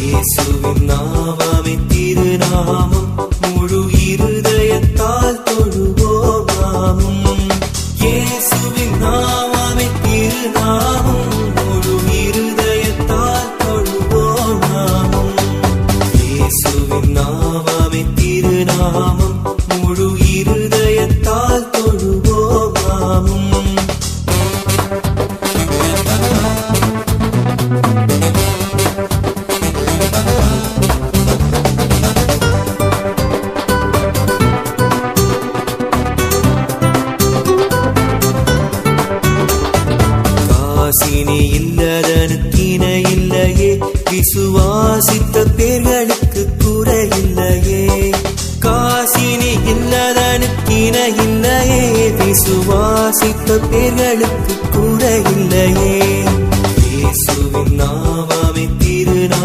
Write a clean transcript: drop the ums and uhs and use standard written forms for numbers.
இயேசுவின் நாமமே திருநாமம், முழு இருதயத்தால் தொழுவோம் நாமும். இயேசுவின் நாமமே திருநாமம், முழு இருதயத்தால் தொழுவோம் நாமும். இயேசுவின் நாமமே திருநாமம், முழு இருதயத்தால் தொழுவோம் நாமும். காசினி இல்லதனுக்கின இல்லையே, விசுவாசித்த பேர்களுக்கு குறையில்லையே. காசினி இல்லதனுக்கின இல்லையே, விசுவாசித்த பேர்களுக்கு குறையில்லையே. இயேசுவின் நாமமே திருநாமம்.